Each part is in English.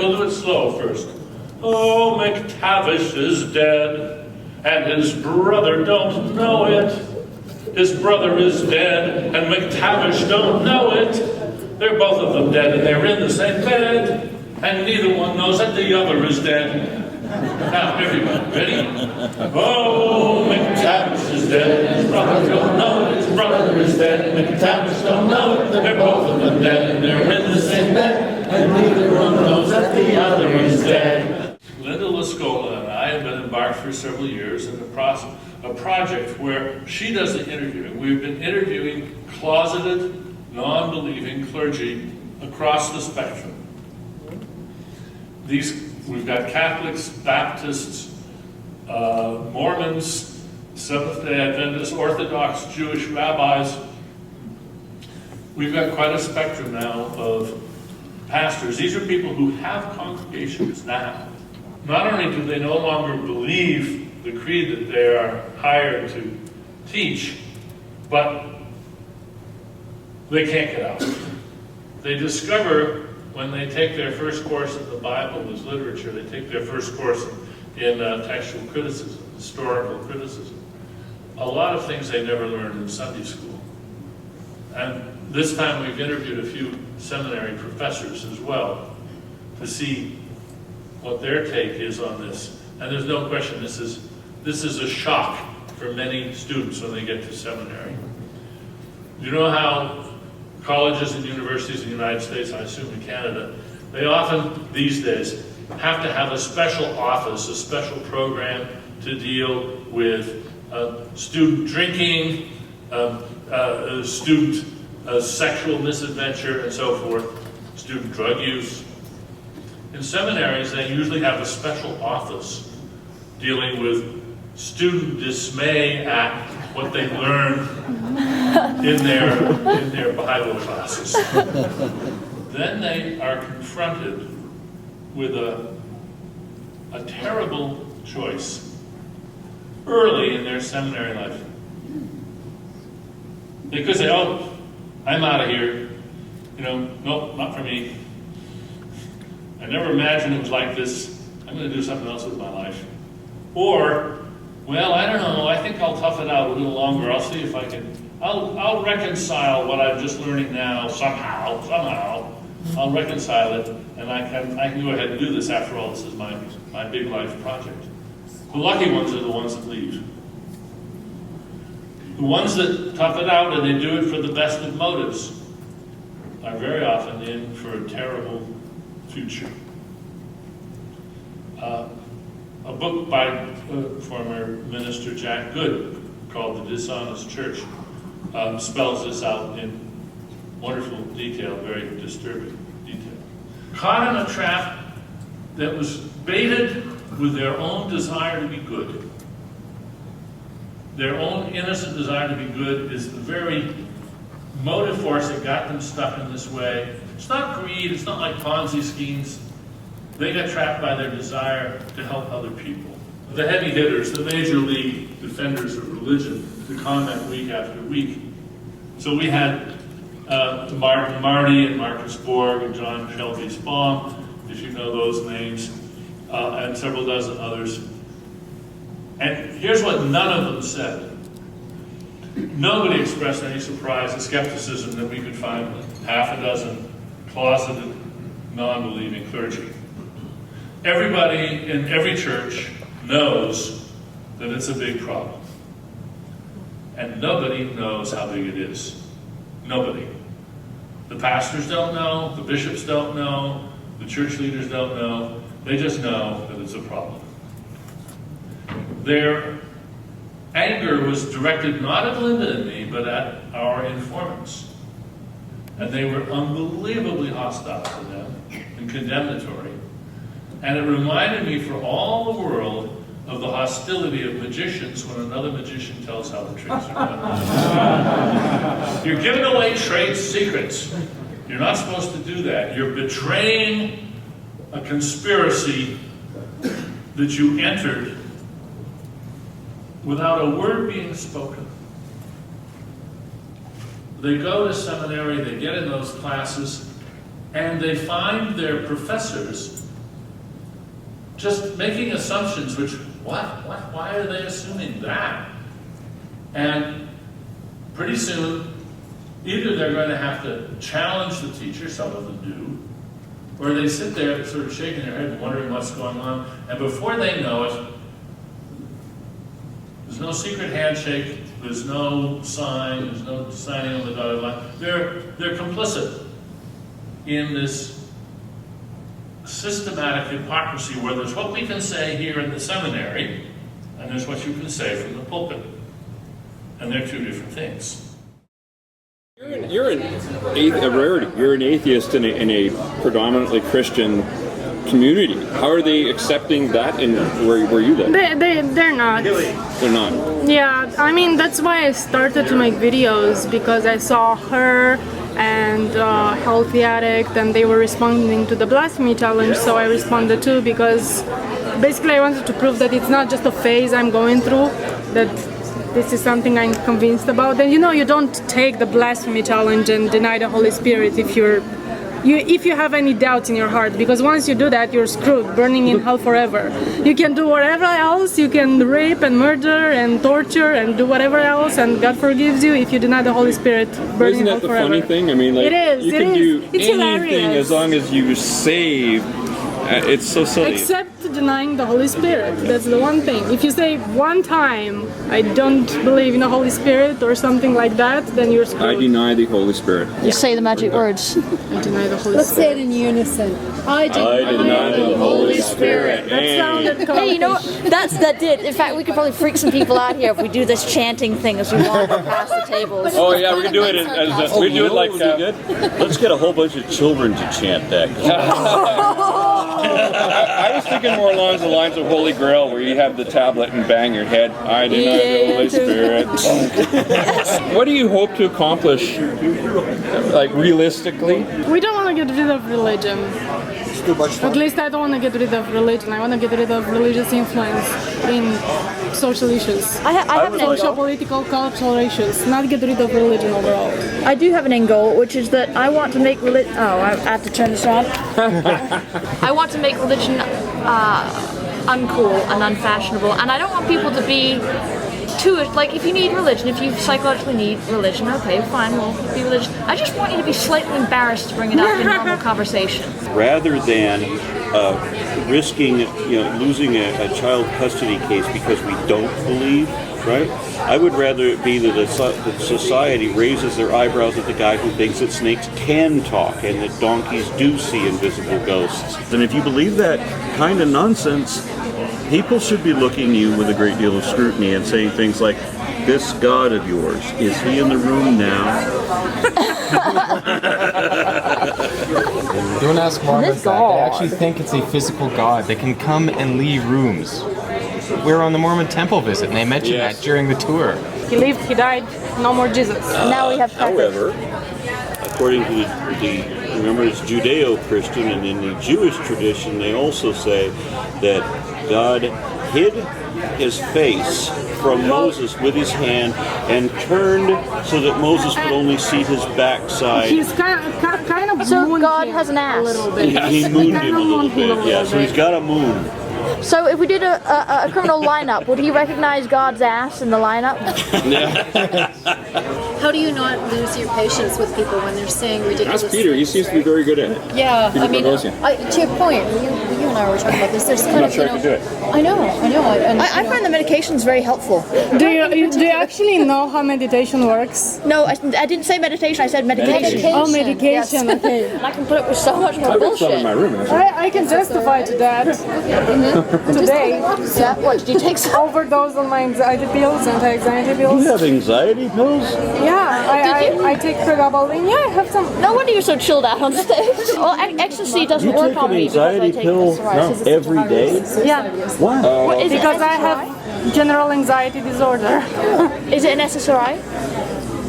we'll do it slow first. Oh, McTavish is dead, and his brother don't know it. His brother is dead, and McTavish don't know it. They're both of them dead, and they're in the same bed, and neither one knows that the other is dead. Now, everyone, ready? Oh, McTavish is dead, his brother don't know it. His brother is dead, McTavish don't know it. They're both of them dead, and they're in the same bed, and neither one knows that the other is dead. Linda Lascola and I have been embarked for several years in a project where she does the interviewing. We've been interviewing closeted, non-believing clergy across the spectrum. We've got Catholics, Baptists, Mormons, Seventh-day Adventists, Orthodox Jewish rabbis. We've got quite a spectrum now of pastors. These are people who have congregations now. Not only do they no longer believe the creed that they are hired to teach, but they can't get out. They discover when they take their first course in the Bible as literature, they take their first course in textual criticism, historical criticism, a lot of things they never learned in Sunday school. And this time we've interviewed a few seminary professors as well to see what their take is on this. And there's no question this is a shock for many students when they get to seminary. You know how colleges and universities in the United States, I assume in Canada, they often, these days, have to have a special office, a special program to deal with student drinking, student sexual misadventure, and so forth, student drug use. In seminaries, they usually have a special office dealing with student dismay at what they learn in their Bible classes. Then they are confronted with a terrible choice early in their seminary life. They could say, oh, I'm out of here. Nope, not for me. I never imagined it was like this. I'm going to do something else with my life. Or, well, I don't know, I think I'll tough it out a little longer. I'll see if I can, I'll reconcile what I'm just learning now somehow. I'll reconcile it, and I can go ahead and do this. After all, this is my big life project. The lucky ones are the ones that leave. The ones that tough it out and they do it for the best of motives are very often in for a terrible future. A book by former minister Jack Good called The Dishonest Church spells this out in wonderful detail, very disturbing detail. Caught in a trap that was baited with their own desire to be good. Their own innocent desire to be good is the very motive force that got them stuck in this way. It's not greed, it's not like Ponzi schemes. They got trapped by their desire to help other people. The heavy hitters, the major league defenders of religion, to comment week after week. So we had Marty and Marcus Borg and John Shelby Spong, if you know those names, and several dozen others. And here's what none of them said. Nobody expressed any surprise or skepticism that we could find half a dozen closeted, non-believing clergy. Everybody in every church knows that it's a big problem. And nobody knows how big it is. Nobody. The pastors don't know, the bishops don't know, the church leaders don't know. They just know that it's a problem. Their anger was directed not at Linda and me, but at our informants. And they were unbelievably hostile to them and condemnatory. And it reminded me for all the world of the hostility of magicians when another magician tells how the tricks are done. You're giving away trade secrets. You're not supposed to do that. You're betraying a conspiracy that you entered without a word being spoken. They go to seminary, they get in those classes, and they find their professors just making assumptions, which, why are they assuming that? And pretty soon, either they're going to have to challenge the teacher, some of them do, or they sit there sort of shaking their head and wondering what's going on, and before they know it, there's no secret handshake, there's no sign, there's no signing on the dotted line. They're complicit in this systematic hypocrisy where there's what we can say here in the seminary, and there's what you can say from the pulpit. And they're two different things. You're a rarity. You're an atheist in a predominantly Christian community. How are they accepting that in where you live? They're not. They're not. Yeah, I mean, that's why I started to make videos, because I saw her and Healthy Addict, and they were responding to the blasphemy challenge, so I responded too, because basically I wanted to prove that it's not just a phase I'm going through, that this is something I'm convinced about. And you don't take the blasphemy challenge and deny the Holy Spirit if you have any doubts in your heart, because once you do that, you're screwed, burning in hell forever. You can do whatever else, you can rape and murder and torture and do whatever else, and God forgives you. If you deny the Holy Spirit, burning in hell forever. Isn't that the funny thing? I mean, like, it is, you can do it's anything hilarious. as long as you save. It's so silly. Except denying the Holy Spirit. That's the one thing. If you say one time, I don't believe in the Holy Spirit or something like that, then you're screwed. I deny the Holy Spirit. You say the magic words. I deny the Holy Let's Spirit. say it in unison. I deny the Holy Spirit. That sounded Hey, you know what? That did. In fact, we could probably freak some people out here if we do this chanting thing as we wander past the tables. Oh yeah, we can do it. We do it like Let's get a whole bunch of children to chant that. I was thinking more along the lines of Holy Grail, where you have the tablet and bang your head. I deny the Holy Spirit. What do you hope to accomplish, like realistically? We don't want to get rid of religion. It's too much fun. At least I don't want to get rid of religion. I want to get rid of religious influence in social issues. I have an end Social, goal. political, cultural issues. Not get rid of religion overall. I do have an end goal, which is that I want to make religion. Oh, I have to turn this on. I want to make religion uncool and unfashionable, and I don't want people to be too, like, if you need religion, if you psychologically need religion, okay, fine, we'll be religious. I just want you to be slightly embarrassed to bring it up in normal conversation. Rather than risking, losing a child custody case because we don't believe, right? I would rather it be that society raises their eyebrows at the guy who thinks that snakes can talk and that donkeys do see invisible ghosts. And if you believe that kind of nonsense, people should be looking at you with a great deal of scrutiny and saying things like, "This God of yours, is he in the room now?" Don't ask Mormons that. They actually think it's a physical God. They can come and leave rooms. We were on the Mormon temple visit, and they mentioned that during the tour. He lived, he died, no more Jesus. Now we have However, according to remember it's Judeo-Christian, and in the Jewish tradition they also say that God hid his face from Moses with his hand and turned so that Moses would only see his backside. He's kind of So mooned God him has an ass. a little bit. He mooned Kind him of a little mooned him bit, yeah, so he's got a moon. So if we did a criminal lineup, would he recognize God's ass in the lineup? How do you not lose your patience with people when they're saying ridiculous Ask Peter. He things, seems to be right? very good at it. Yeah, Peter I mean, Boghossian. to your point, you and I were talking about this. There's kind I'm of, not sure I could do it. I know. And, I find the medications very helpful. Do you actually know how meditation works? No, I didn't say meditation. I said medication. Oh, medication. Yes. Okay. And I can put up with so much more I've got some in bullshit. my room, actually. I can testify to that. Today, Yeah. What did you take? Some? overdose on my anxiety pills, anti-anxiety You pills. have anxiety pills? Yeah, I take pregabalin. Yeah, I have some. No wonder you're so chilled out on stage. Well, ecstasy doesn't You work take on an me because I anxiety take pill psoriasis. every day? Yeah, Why? What, is because it I have general anxiety disorder. Is it an SSRI?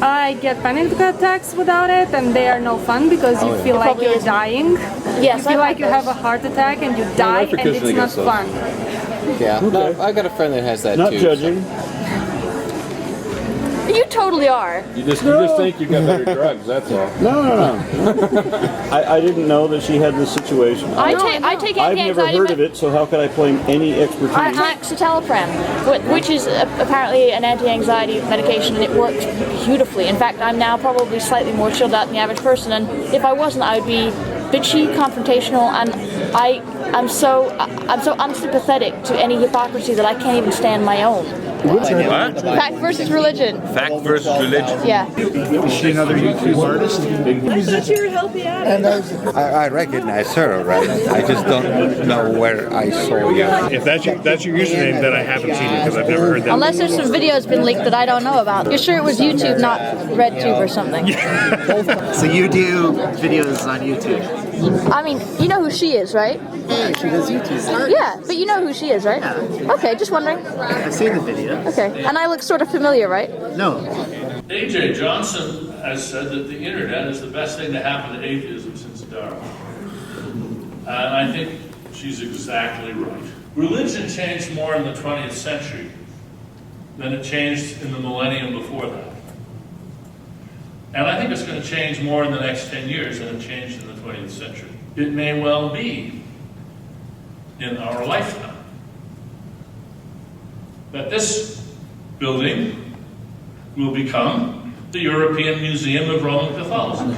I get panic attacks without it, and they are no fun because you feel like Probably you're isn't. dying. Yes, You feel I've like had you those. have a heart attack and you die, and it's Christian not against those. fun. Yeah, no, I got a friend that has that Not too. judging. You totally are. You just think you got better drugs. That's all. No. I didn't know that she had this situation. I take I've never anti-anxiety heard of it, so how could I claim any expertise? Citalopram, which is apparently an anti-anxiety medication, and it works beautifully. In fact, I'm now probably slightly more chilled out than the average person, and if I wasn't, I would be bitchy, confrontational, and I'm so unsympathetic to any hypocrisy that I can't even stand my own. What? Fact versus religion. Fact versus religion. Yeah. Is she another YouTube artist? I thought you were a healthy addict. I recognize her already. I just don't know where I saw you. If that's your username, then I haven't seen it because I've never heard that. Unless there's some videos been leaked that I don't know about. You're sure it was YouTube, not RedTube or something? So you do videos on YouTube? I mean, you know who she is, right? Yeah, she does YouTube. Yeah, but you know who she is, right? Yeah. Okay, just wondering. I've seen the video. Okay, and I look sort of familiar, right? No. A.J. Johnson has said that the internet is the best thing to happen to atheism since Darwin. And I think she's exactly right. Religion changed more in the 20th century than it changed in the millennium before that. And I think it's going to change more in the next 10 years than it changed in the 20th century. It may well be in our lifetime that this building will become the European Museum of Roman Catholicism.